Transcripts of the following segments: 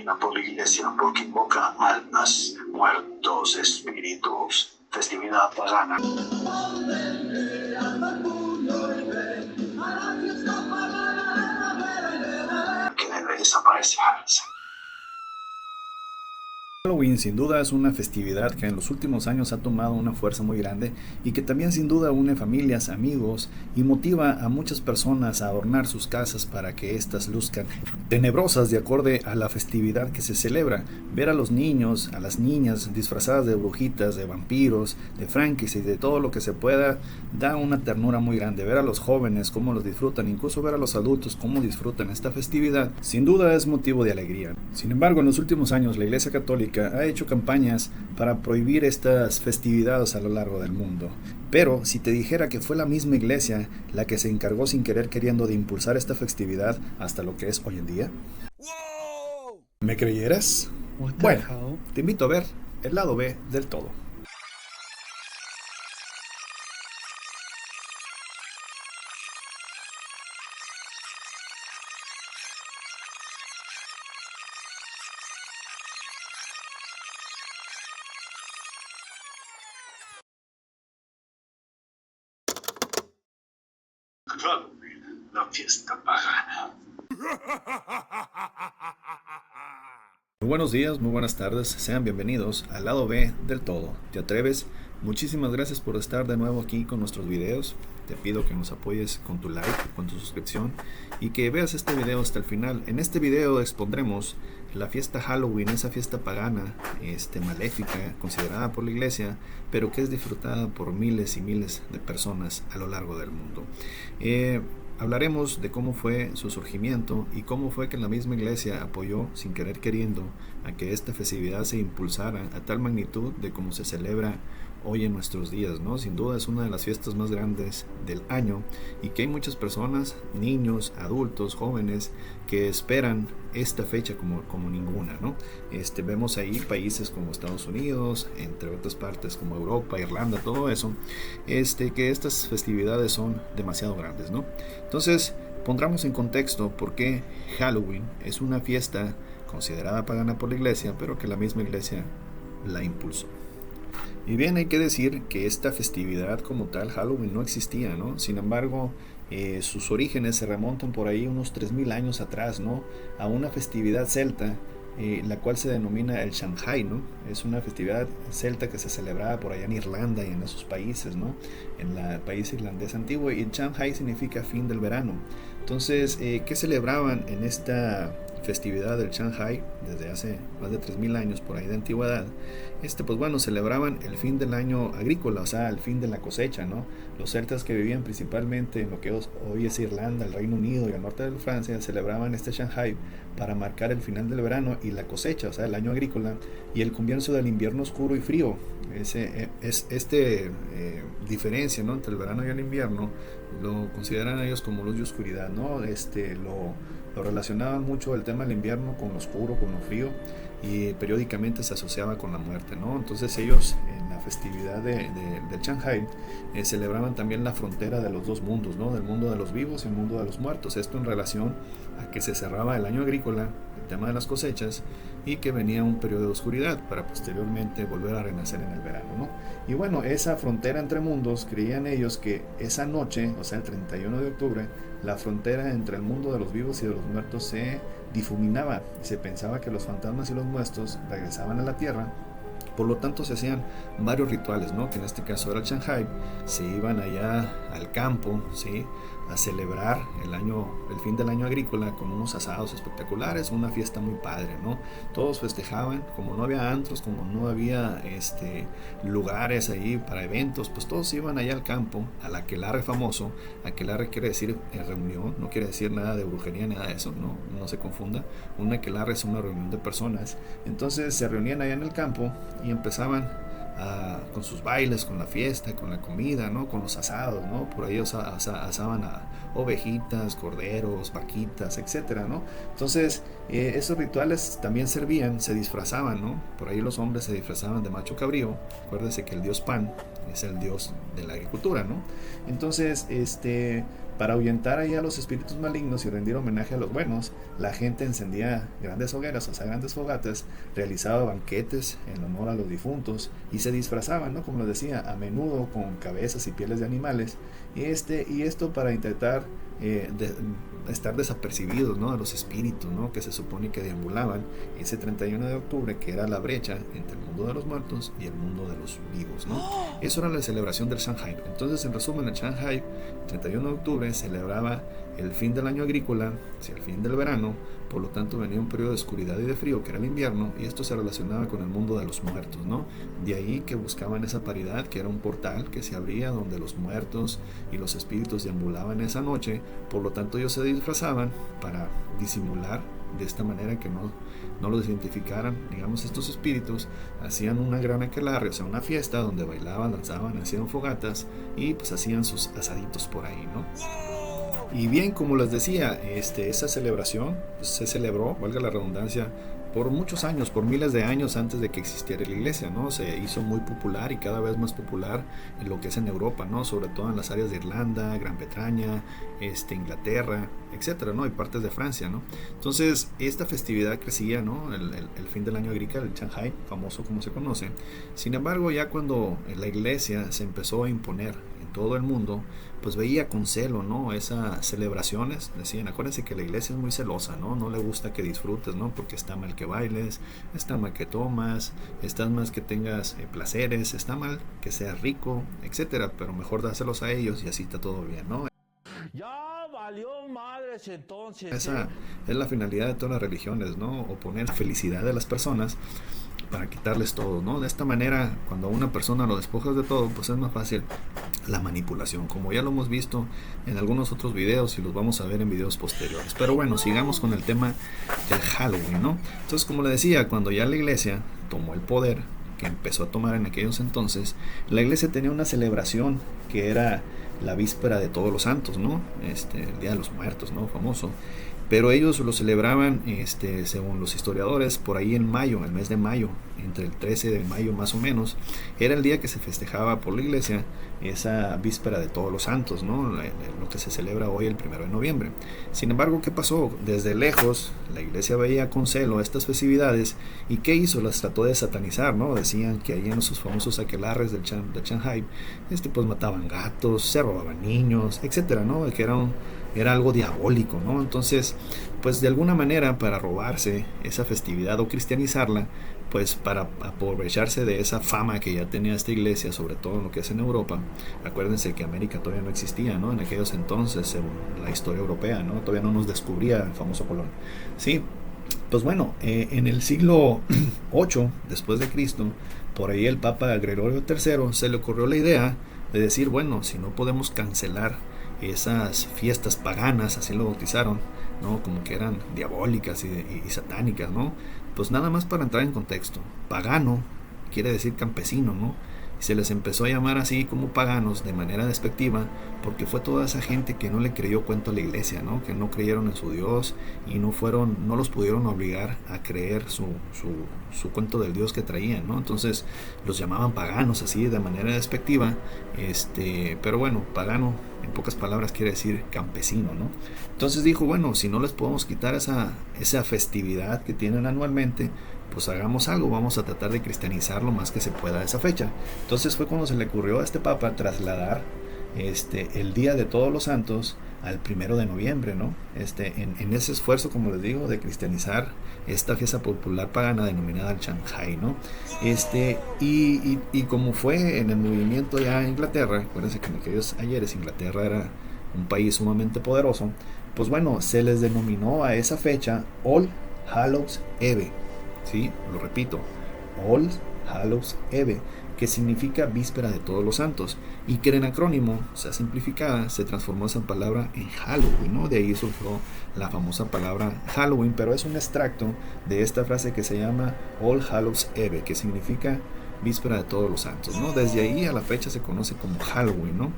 pagana por la iglesia porque invoca almas, muertos, espíritus, festividad pagana. Que debe desaparecer. Halloween sin duda es una festividad que en los últimos años ha tomado una fuerza muy grande y que también sin duda une familias, amigos y motiva a muchas personas a adornar sus casas para que éstas luzcan tenebrosas de acorde a la festividad que se celebra. Ver a los niños, a las niñas disfrazadas de brujitas, de vampiros, de Frankenstein y de todo lo que se pueda da una ternura muy grande. Ver a los jóvenes cómo los disfrutan, incluso ver a los adultos cómo disfrutan esta festividad, sin duda es motivo de alegría. Sin embargo, en los últimos años la Iglesia Católica ha hecho campañas para prohibir estas festividades a lo largo del mundo. Pero si te dijera que fue la misma iglesia la que se encargó sin querer queriendo de impulsar esta festividad hasta lo que es hoy en día, ¿me creyeras? Bueno, te invito a ver el lado B del todo. Halloween, la fiesta pagana. Muy buenos días, muy buenas tardes, sean bienvenidos al lado B del todo. ¿Te atreves? Muchísimas gracias por estar de nuevo aquí con nuestros videos. Te pido que nos apoyes con tu like, con tu suscripción y que veas este video hasta el final. En este video expondremos la fiesta Halloween, esa fiesta pagana, maléfica, considerada por la iglesia, pero que es disfrutada por miles y miles de personas a lo largo del mundo. Hablaremos de cómo fue su surgimiento y cómo fue que la misma iglesia apoyó, sin querer queriendo, a que esta festividad se impulsara a tal magnitud de cómo se celebra hoy en nuestros días, ¿no? Sin duda es una de las fiestas más grandes del año y que hay muchas personas, niños, adultos, jóvenes, que esperan esta fecha como ninguna, ¿no? Vemos ahí países como Estados Unidos, entre otras partes como Europa, Irlanda, todo eso, que estas festividades son demasiado grandes, ¿no? Entonces, pondremos en contexto por qué Halloween es una fiesta considerada pagana por la iglesia, pero que la misma iglesia la impulsó. Y bien, hay que decir que esta festividad como tal, Halloween, no existía, ¿no? Sin embargo, sus orígenes se remontan por ahí unos 3000 años atrás, ¿no? A una festividad celta, la cual se denomina el Samhain, ¿no? Es una festividad celta que se celebraba por allá en Irlanda y en esos países, ¿no? En el país irlandés antiguo, y el Samhain significa fin del verano. Entonces, ¿qué celebraban en esta festividad del Samhain desde hace más de 3000 años por ahí de antigüedad? Pues bueno, celebraban el fin del año agrícola, o sea, el fin de la cosecha, ¿no? Los celtas que vivían principalmente en lo que hoy es Irlanda, el Reino Unido y el norte de Francia celebraban este Samhain para marcar el final del verano y la cosecha, o sea, el año agrícola y el comienzo del invierno oscuro y frío. Diferencia, ¿no?, entre el verano y el invierno lo consideran ellos como luz y oscuridad, ¿no? Lo relacionaban mucho el tema del invierno con lo oscuro, con lo frío, y periódicamente se asociaba con la muerte, ¿no? Entonces ellos en la festividad del Samhain celebraban también la frontera de los dos mundos, ¿no? Del mundo de los vivos y el mundo de los muertos. Esto en relación a que se cerraba el año agrícola, el tema de las cosechas, y que venía un periodo de oscuridad para posteriormente volver a renacer en el verano, ¿no? Y bueno, esa frontera entre mundos, creían ellos que esa noche, o sea el 31 de octubre, la frontera entre el mundo de los vivos y de los muertos se difuminaba. Se pensaba que los fantasmas y los muertos regresaban a la tierra. Por lo tanto se hacían varios rituales, ¿no? Que en este caso era el Samhain. Se iban allá al campo, ¿sí?, a celebrar el fin del año agrícola con unos asados espectaculares, una fiesta muy padre, ¿no? Todos festejaban, como no había antros, como no había lugares ahí para eventos, pues todos iban allá al campo, al aquelarre famoso. Aquelarre quiere decir reunión, no quiere decir nada de brujería, nada de eso, no se confunda. Un aquelarre es una reunión de personas. Entonces se reunían allá en el campo y empezaban con sus bailes, con la fiesta, con la comida, ¿no?, con los asados, ¿no? Por ahí asaban a ovejitas, corderos, vaquitas, etcétera, ¿no? Entonces esos rituales también servían, se disfrazaban, ¿no? Por ahí los hombres se disfrazaban de macho cabrío. Acuérdense que el dios Pan es el dios de la agricultura, ¿no? Entonces Para ahuyentar ahí a los espíritus malignos y rendir homenaje a los buenos, la gente encendía grandes hogueras, o sea, grandes fogatas, realizaba banquetes en honor a los difuntos y se disfrazaban, ¿no? Como les decía, a menudo con cabezas y pieles de animales, y esto para intentar estar desapercibidos, ¿no? A los espíritus, ¿no? Que se supone que deambulaban ese 31 de octubre, que era la brecha entre el mundo de los muertos y el mundo de los vivos, ¿no? Eso era la celebración del Shanghai. Entonces, en resumen, el Shanghai, 31 de octubre, celebraba el fin del año agrícola, hacia el fin del verano. Por lo tanto, venía un periodo de oscuridad y de frío, que era el invierno, y esto se relacionaba con el mundo de los muertos, ¿no? De ahí que buscaban esa paridad, que era un portal que se abría donde los muertos y los espíritus deambulaban esa noche. Por lo tanto, ellos se disfrazaban para disimular de esta manera que no los identificaran, digamos, estos espíritus. Hacían una gran aquelarre, o sea, una fiesta donde bailaban, danzaban, hacían fogatas y pues hacían sus asaditos por ahí, ¿no? Y bien, como les decía, esa celebración pues, se celebró, valga la redundancia, por muchos años, por miles de años antes de que existiera la iglesia, ¿no? Se hizo muy popular y cada vez más popular en lo que es en Europa, ¿no? Sobre todo en las áreas de Irlanda, Gran Bretaña, Inglaterra, etcétera, ¿no? Y partes de Francia, ¿no? Entonces, esta festividad crecía, ¿no? El fin del año agrícola, el Shanghai, famoso como se conoce. Sin embargo, ya cuando la iglesia se empezó a imponer en todo el mundo, pues veía con celo, ¿no? Esas celebraciones. Decían, acuérdense que la iglesia es muy celosa, ¿no? No le gusta que disfrutes, ¿no? Porque está mal que bailes, está mal que tomas, está mal que tengas placeres, está mal que seas rico, etcétera. Pero mejor dáselos a ellos y así está todo bien, ¿no? Ya valió madres entonces. Esa es la finalidad de todas las religiones, ¿no? Oponer la felicidad de las personas para quitarles todo, ¿no? De esta manera, cuando a una persona lo despojas de todo, pues es más fácil la manipulación, como ya lo hemos visto en algunos otros videos y los vamos a ver en videos posteriores. Pero bueno, sigamos con el tema del Halloween, ¿no? Entonces, como le decía, cuando ya la iglesia tomó el poder, que empezó a tomar en aquellos entonces, la iglesia tenía una celebración que era la víspera de Todos los Santos, ¿no? El Día de los Muertos, ¿no? Famoso. Pero ellos lo celebraban, según los historiadores, por ahí en mayo, el mes de mayo, entre el 13 de mayo más o menos, era el día que se festejaba por la iglesia esa víspera de Todos los Santos, ¿no? Lo que se celebra hoy el 1 de noviembre. Sin embargo, ¿qué pasó? Desde lejos, la iglesia veía con celo estas festividades y ¿qué hizo? Las trató de satanizar, ¿no? Decían que ahí en sus famosos aquelarres de Shanghai, pues mataban gatos, se robaban niños, etcétera, ¿no? Que era algo diabólico, ¿no? Entonces, pues de alguna manera para robarse esa festividad o cristianizarla, pues para aprovecharse de esa fama que ya tenía esta iglesia, sobre todo en lo que es en Europa. Acuérdense que América todavía no existía, ¿no? En aquellos entonces, según la historia europea, ¿no? Todavía no nos descubría el famoso Colón. Sí, pues bueno, en el siglo VIII después de Cristo, por ahí el Papa Gregorio III se le ocurrió la idea de decir, bueno, si no podemos cancelar esas fiestas paganas, así lo bautizaron, ¿no? Como que eran diabólicas y satánicas, ¿no? Pues nada más para entrar en contexto, pagano quiere decir campesino, ¿no? Y se les empezó a llamar así como paganos de manera despectiva porque fue toda esa gente que no le creyó cuento a la iglesia, ¿no? Que no creyeron en su Dios y no los pudieron obligar a creer su cuento del Dios que traían, ¿no? Entonces los llamaban paganos así de manera despectiva, pero bueno, pagano en pocas palabras quiere decir campesino, ¿no? Entonces dijo, bueno, si no les podemos quitar esa festividad que tienen anualmente, pues hagamos algo, vamos a tratar de cristianizar lo más que se pueda esa fecha. Entonces fue cuando se le ocurrió a este papa trasladar el Día de Todos los Santos al 1 de noviembre, ¿no? En ese esfuerzo, como les digo, de cristianizar esta fiesta popular pagana denominada el Shanghai, ¿no? Y como fue en el movimiento ya en Inglaterra, acuérdense que en aquellos ayeres Inglaterra era un país sumamente poderoso, pues bueno, se les denominó a esa fecha All Hallows Eve, ¿sí? Lo repito, All Hallows Eve, que significa víspera de Todos los Santos, y que en acrónimo, o sea, simplificada, se transformó esa palabra en Halloween, ¿no? De ahí surgió la famosa palabra Halloween, pero es un extracto de esta frase que se llama All Hallows Eve, que significa víspera de Todos los Santos, ¿no? Desde ahí a la fecha se conoce como Halloween, ¿no?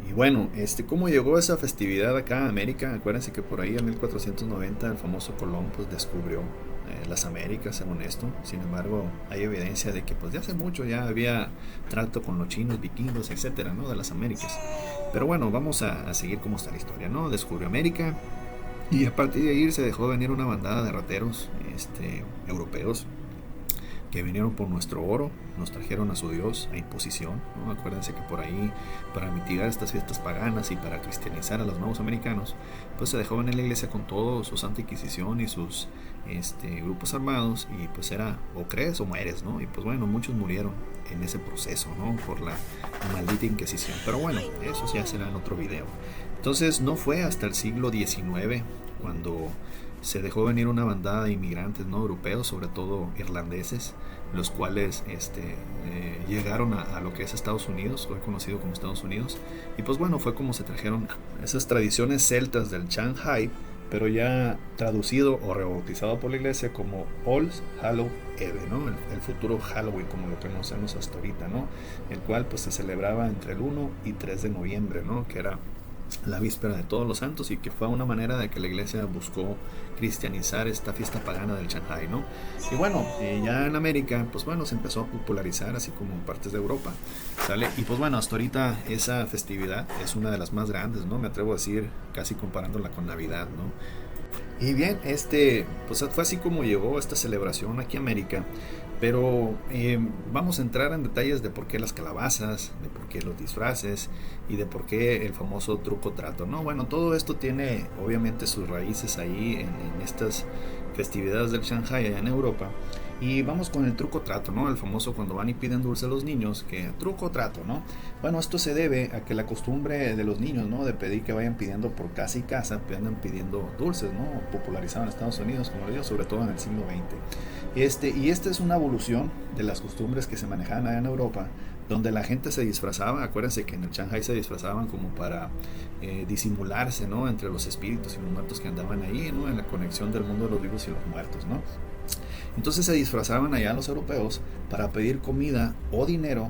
Y bueno, ¿cómo llegó esa festividad acá a América? Acuérdense que por ahí en 1490 el famoso Colón pues descubrió las Américas, según esto. Sin embargo, hay evidencia de que pues de hace mucho ya había trato con los chinos, vikingos, etcétera, ¿no? De las Américas. Pero bueno, vamos a seguir cómo está la historia, ¿no? Descubrió América y a partir de ahí se dejó venir una bandada de rateros europeos que vinieron por nuestro oro, nos trajeron a su Dios a imposición, ¿no? Acuérdense que por ahí, para mitigar estas fiestas paganas y para cristianizar a los nuevos americanos, pues se dejó venir la iglesia con todo su Santa Inquisición y sus grupos armados, y pues era o crees o mueres, ¿no? Y pues bueno, muchos murieron en ese proceso, ¿no? Por la maldita Inquisición. Pero bueno, eso ya será en otro video. Entonces no fue hasta el siglo XIX cuando se dejó venir una bandada de inmigrantes, ¿no? Europeos, sobre todo irlandeses, los cuales llegaron a lo que es Estados Unidos, hoy conocido como Estados Unidos, y pues bueno, fue como se trajeron esas tradiciones celtas del Shanghai, pero ya traducido o rebautizado por la iglesia como All Hallows Eve, ¿no? El futuro Halloween, como lo conocemos hasta ahorita, ¿no? El cual pues se celebraba entre el 1 y 3 de noviembre, ¿no? Que era la víspera de Todos los Santos, y que fue una manera de que la iglesia buscó cristianizar esta fiesta pagana del Shanghai, ¿no? Y bueno, ya en América, pues bueno, se empezó a popularizar, así como en partes de Europa, ¿sale? Y pues bueno, hasta ahorita esa festividad es una de las más grandes, ¿no? Me atrevo a decir, casi comparándola con Navidad, ¿no? Y bien, pues fue así como llegó esta celebración aquí a América. Pero vamos a entrar en detalles de por qué las calabazas, de por qué los disfraces y de por qué el famoso truco trato, ¿no? Bueno, todo esto tiene obviamente sus raíces ahí en estas festividades del Shanghai allá en Europa. Y vamos con el truco trato, ¿no? El famoso cuando van y piden dulce a los niños, que truco trato, ¿no? Bueno, esto se debe a que la costumbre de los niños, ¿no? De pedir que vayan pidiendo por casa y casa, andan pidiendo dulces, ¿no? Popularizado en Estados Unidos, como les digo, sobre todo en el siglo XX. Y esta es una evolución de las costumbres que se manejaban allá en Europa, donde la gente se disfrazaba. Acuérdense que en el Shanghai se disfrazaban como para disimularse, ¿no? Entre los espíritus y los muertos que andaban ahí, ¿no? En la conexión del mundo de los vivos y los muertos, ¿no? Entonces se disfrazaban allá los europeos para pedir comida o dinero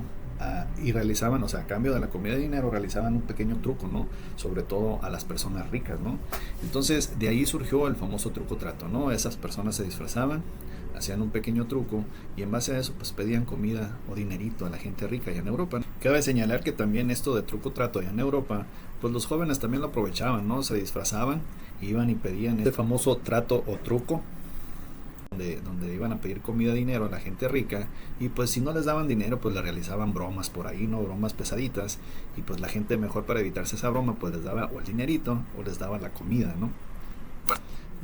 y realizaban, o sea, a cambio de la comida y dinero, realizaban un pequeño truco, ¿no? Sobre todo a las personas ricas, ¿no? Entonces de ahí surgió el famoso truco trato, ¿no? Esas personas se disfrazaban, hacían un pequeño truco y en base a eso pues pedían comida o dinerito a la gente rica allá en Europa. Cabe señalar que también esto de truco trato allá en Europa, pues los jóvenes también lo aprovechaban, ¿no? Se disfrazaban, iban y pedían este famoso trato o truco, donde iban a pedir comida, dinero a la gente rica, y pues si no les daban dinero pues le realizaban bromas por ahí, ¿no? Bromas pesaditas, y pues la gente mejor para evitarse esa broma pues les daba o el dinerito o les daba la comida, ¿no?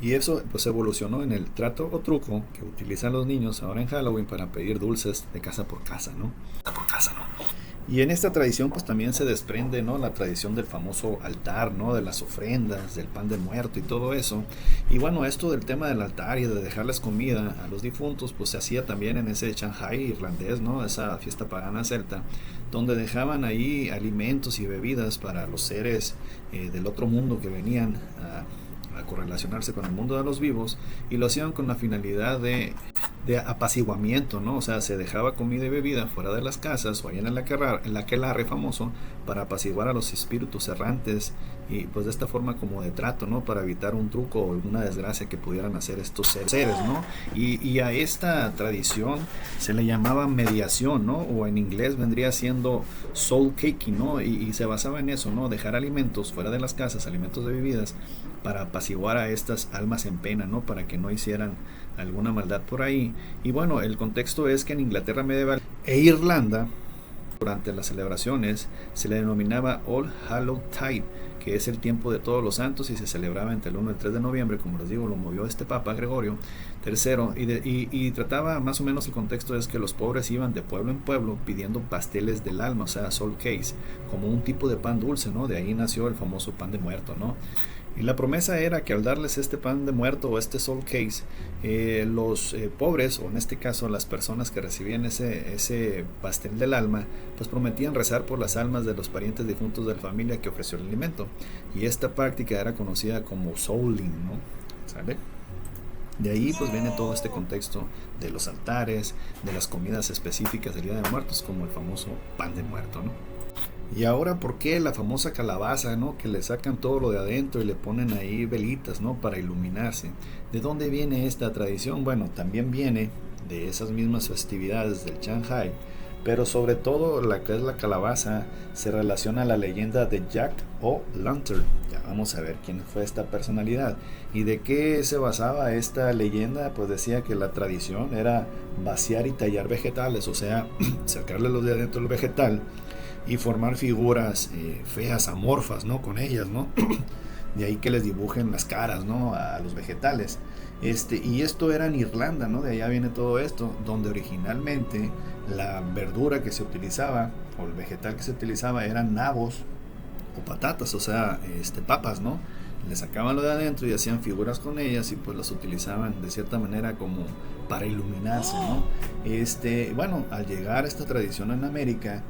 Y eso pues evolucionó en el trato o truco que utilizan los niños ahora en Halloween para pedir dulces de casa por casa, ¿no? Y en esta tradición pues también se desprende, ¿no? La tradición del famoso altar, ¿no? De las ofrendas, del pan de muerto y todo eso. Y bueno, esto del tema del altar y de dejarles comida a los difuntos pues se hacía también en ese Shanghai irlandés, ¿no? Esa fiesta pagana celta, donde dejaban ahí alimentos y bebidas para los seres del otro mundo que venían a correlacionarse con el mundo de los vivos, y lo hacían con la finalidad de apaciguamiento, ¿no? O sea, se dejaba comida y bebida fuera de las casas o allá en el aquelarre famoso para apaciguar a los espíritus errantes, y pues de esta forma como de trato, ¿no? Para evitar un truco o alguna desgracia que pudieran hacer estos seres, ¿no? Y a esta tradición se le llamaba mediación, ¿no? O en inglés vendría siendo soul caking, ¿no? Y se basaba en eso, ¿no? Dejar alimentos fuera de las casas, alimentos de bebidas, para apaciguar a estas almas en pena, ¿no? Para que no hicieran alguna maldad por ahí. Y bueno, el contexto es que en Inglaterra medieval e Irlanda, durante las celebraciones, se le denominaba All Hallows Tide, que es el tiempo de Todos los Santos, y se celebraba entre el 1 y el 3 de noviembre, como les digo, lo movió este Papa Gregorio III, y trataba más o menos, el contexto es que los pobres iban de pueblo en pueblo pidiendo pasteles del alma, o sea, soul cakes, como un tipo de pan dulce, ¿no? De ahí nació el famoso pan de muerto, ¿no? Y la promesa era que al darles este pan de muerto o este soul case, los pobres, o en este caso las personas que recibían ese pastel del alma, pues prometían rezar por las almas de los parientes difuntos de la familia que ofreció el alimento. Y esta práctica era conocida como souling, ¿no? ¿Sale? De ahí pues viene todo este contexto de los altares, de las comidas específicas del Día de Muertos, como el famoso pan de muerto, ¿no? Y ahora, ¿por qué la famosa calabaza, ¿no? Que le sacan todo lo de adentro y le ponen ahí velitas, ¿no? Para iluminarse. ¿De dónde viene esta tradición? Bueno, también viene de esas mismas festividades del Shanghai, pero sobre todo la que es la calabaza se relaciona a la leyenda de Jack O'Lantern. Ya vamos a ver quién fue esta personalidad y de qué se basaba esta leyenda. Pues decía que la tradición era vaciar y tallar vegetales, o sea, sacarle los de adentro del vegetal y formar figuras feas, amorfas, ¿no? Con ellas, ¿no? De ahí que les dibujen las caras, ¿no? A los vegetales. Y esto era en Irlanda, ¿no? De allá viene todo esto, donde originalmente la verdura que se utilizaba, o el vegetal que se utilizaba, eran nabos o patatas, o sea, papas, ¿no? Le sacaban lo de adentro y hacían figuras con ellas y pues las utilizaban de cierta manera como para iluminarse, ¿no? Bueno, al llegar esta tradición en América,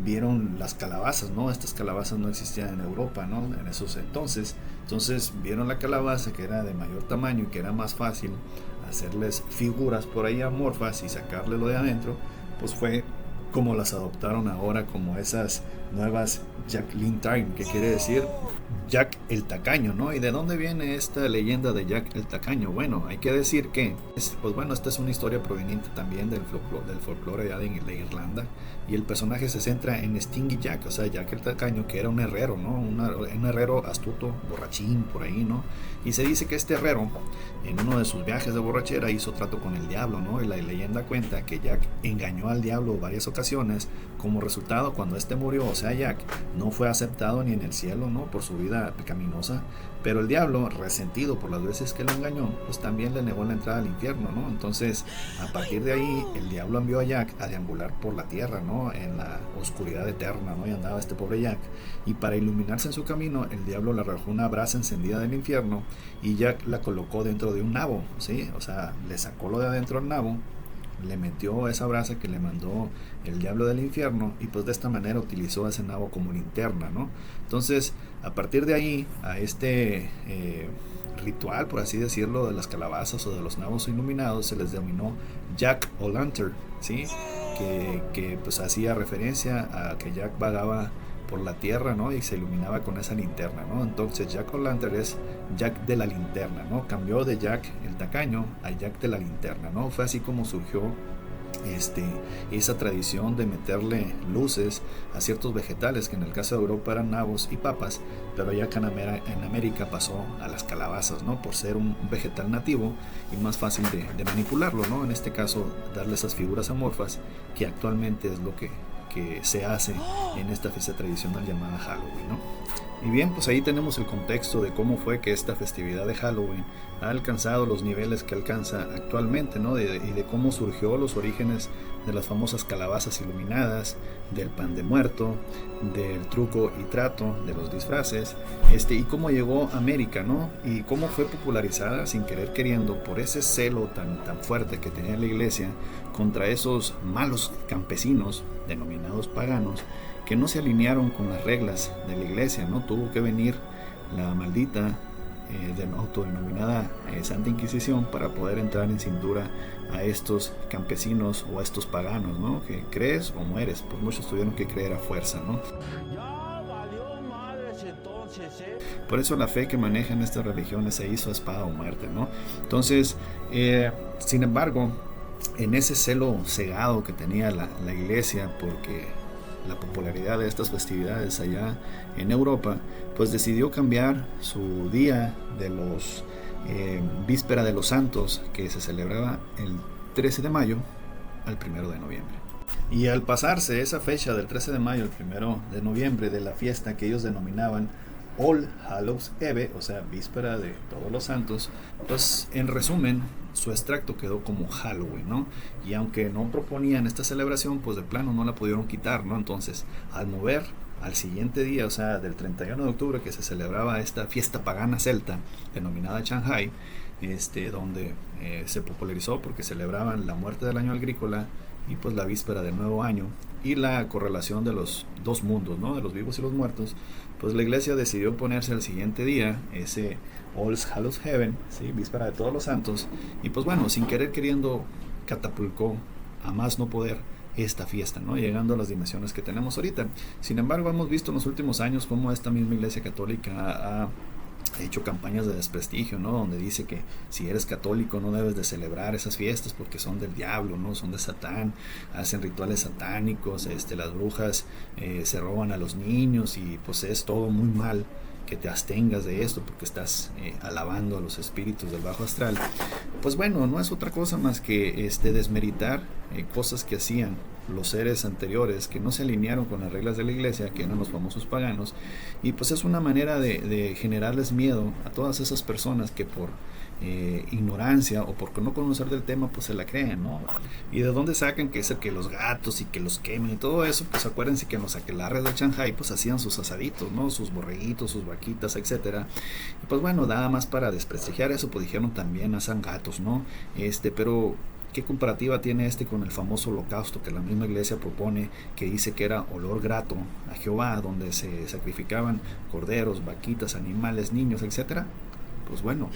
vieron las calabazas, ¿no? Estas calabazas no existían en Europa, ¿no? En esos entonces vieron la calabaza que era de mayor tamaño y que era más fácil hacerles figuras por ahí amorfas y sacarle lo de adentro, pues fue como las adoptaron ahora como esas nuevas Jack Lantern, que quiere decir Jack el Tacaño, ¿no? ¿Y de dónde viene esta leyenda de Jack el Tacaño? Bueno, hay que decir que, pues bueno, esta es una historia proveniente también del folclore allá de Irlanda, y el personaje se centra en Stingy Jack, o sea, Jack el Tacaño, que era un herrero, ¿no? Un herrero astuto, borrachín, por ahí, ¿no? Y se dice que este herrero, en uno de sus viajes de borrachera, hizo trato con el diablo, ¿no? Y la leyenda cuenta que Jack engañó al diablo varias ocasiones. Como resultado, cuando este murió, o sea, Jack, no fue aceptado ni en el cielo, ¿no? Por su vida pecaminosa. Pero el diablo, resentido por las veces que lo engañó, pues también le negó la entrada al infierno, ¿no? Entonces, a partir de ahí, el diablo envió a Jack a deambular por la tierra, ¿no? En la oscuridad eterna, ¿no? Y andaba este pobre Jack. Y para iluminarse en su camino, el diablo le arrojó una brasa encendida del infierno y Jack la colocó dentro de un nabo, ¿sí? O sea, le sacó lo de adentro al nabo, le metió esa brasa que le mandó el diablo del infierno y pues de esta manera utilizó ese nabo como linterna, ¿no? Entonces, a partir de ahí, a ritual, por así decirlo, de las calabazas o de los nabos iluminados se les denominó Jack O'Lantern, ¿sí? Que pues hacía referencia a que Jack vagaba por la tierra, ¿no? Y se iluminaba con esa linterna, ¿no? Entonces Jack O'Lantern es Jack de la linterna, ¿no? Cambió de Jack el Tacaño a Jack de la linterna, ¿no? Fue así como surgió esa tradición de meterle luces a ciertos vegetales, que en el caso de Europa eran nabos y papas, pero ya acá en América pasó a las calabazas, ¿no? Por ser un vegetal nativo y más fácil de manipularlo, ¿no? En este caso, darle esas figuras amorfas, que actualmente es lo que se hace en esta fiesta tradicional llamada Halloween, ¿no? Y bien, pues ahí tenemos el contexto de cómo fue que esta festividad de Halloween ha alcanzado los niveles que alcanza actualmente, ¿no? Y de cómo surgió los orígenes de las famosas calabazas iluminadas, del pan de muerto, del truco y trato, de los disfraces, y cómo llegó a América, ¿no? Y cómo fue popularizada sin querer queriendo por ese celo tan fuerte que tenía la iglesia contra esos malos campesinos denominados paganos, que no se alinearon con las reglas de la iglesia, ¿no? Tuvo que venir la maldita autodenominada Santa Inquisición para poder entrar en cintura a estos campesinos o a estos paganos, ¿no? Que crees o mueres, pues muchos tuvieron que creer a fuerza, ¿no? Ya valió madres entonces, Por eso la fe que manejan estas religiones se hizo espada o muerte, ¿no? Entonces, sin embargo, en ese celo cegado que tenía la iglesia porque la popularidad de estas festividades allá en Europa, pues decidió cambiar su día de los víspera de los santos, que se celebraba el 13 de mayo, al 1 de noviembre. Y al pasarse esa fecha del 13 de mayo al 1 de noviembre de la fiesta que ellos denominaban All Hallows Eve, o sea, víspera de todos los santos, pues en resumen su extracto quedó como Halloween, ¿no? Y aunque no proponían esta celebración, pues de plano no la pudieron quitar, ¿no? Entonces, al mover al siguiente día, o sea, del 31 de octubre, que se celebraba esta fiesta pagana celta denominada Shanghai, donde se popularizó porque celebraban la muerte del año agrícola y pues la víspera del nuevo año y la correlación de los dos mundos, ¿no? De los vivos y los muertos, pues la iglesia decidió ponerse al siguiente día ese All Hallows Eve, ¿sí? Víspera de todos los santos, y pues bueno, sin querer queriendo catapultó a más no poder esta fiesta, ¿no? Llegando a las dimensiones que tenemos ahorita. Sin embargo, hemos visto en los últimos años cómo esta misma Iglesia Católica ha hecho campañas de desprestigio, ¿no? Donde dice que si eres católico no debes de celebrar esas fiestas porque son del diablo, ¿no? Son de Satán, hacen rituales satánicos, las brujas se roban a los niños y pues es todo muy mal que te abstengas de esto porque estás alabando a los espíritus del bajo astral. Pues bueno, no es otra cosa más que desmeritar cosas que hacían los seres anteriores que no se alinearon con las reglas de la iglesia, que eran los famosos paganos, y pues es una manera de generarles miedo a todas esas personas que por ignorancia o por no conocer del tema pues se la creen, ¿no? Y de dónde sacan que es el que los gatos y que los quemen y todo eso. Pues acuérdense que en los aquelarres de Shanghai pues hacían sus asaditos, ¿no? Sus borreguitos, sus vaquitas, etcétera. Y pues bueno, nada más para desprestigiar eso, pues dijeron también hacen gatos, ¿no? Pero ¿qué comparativa tiene con el famoso holocausto que la misma iglesia propone, que dice que era olor grato a Jehová, donde se sacrificaban corderos, vaquitas, animales, niños, etcétera? Pues bueno,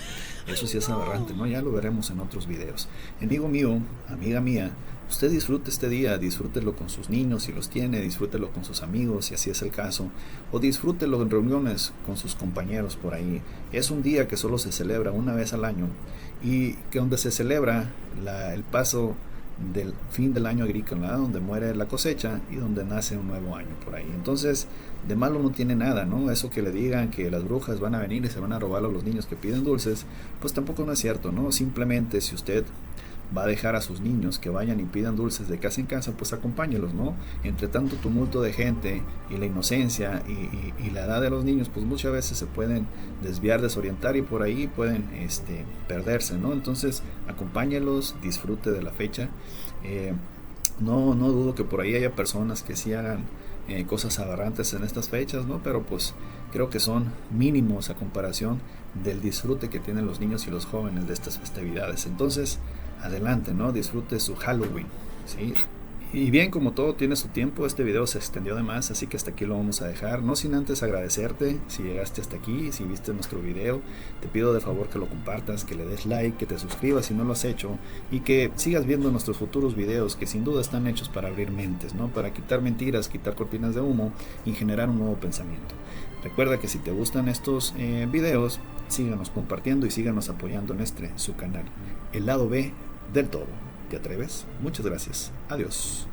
eso sí es aberrante, ¿no? Ya lo veremos en otros videos. Amigo mío, amiga mía, usted disfrute este día, disfrútelo con sus niños si los tiene, disfrútelo con sus amigos si así es el caso, o disfrútelo en reuniones con sus compañeros por ahí. Es un día que solo se celebra una vez al año y que donde se celebra el paso del fin del año agrícola, donde muere la cosecha y donde nace un nuevo año por ahí. Entonces, de malo no tiene nada, ¿no? Eso que le digan que las brujas van a venir y se van a robar a los niños que piden dulces, pues tampoco no es cierto, ¿no? Simplemente si usted va a dejar a sus niños que vayan y pidan dulces de casa en casa, pues acompáñelos, ¿no? Entre tanto tumulto de gente y la inocencia y la edad de los niños, pues muchas veces se pueden desviar, desorientar y por ahí pueden perderse, ¿no? Entonces acompáñelos, disfrute de la fecha. No dudo que por ahí haya personas que sí hagan cosas aberrantes en estas fechas, ¿no? Pero pues creo que son mínimos a comparación del disfrute que tienen los niños y los jóvenes de estas festividades. Entonces, adelante, ¿no? Disfrute su Halloween, ¿sí? Y bien, como todo tiene su tiempo, este video se extendió de más, así que hasta aquí lo vamos a dejar. No sin antes agradecerte si llegaste hasta aquí, si viste nuestro video. Te pido de favor que lo compartas, que le des like, que te suscribas si no lo has hecho y que sigas viendo nuestros futuros videos que sin duda están hechos para abrir mentes, ¿no? Para quitar mentiras, quitar cortinas de humo y generar un nuevo pensamiento. Recuerda que si te gustan estos videos, síganos compartiendo y síganos apoyando en su canal, El Lado B del Todo. ¿Te atreves? Muchas gracias. Adiós.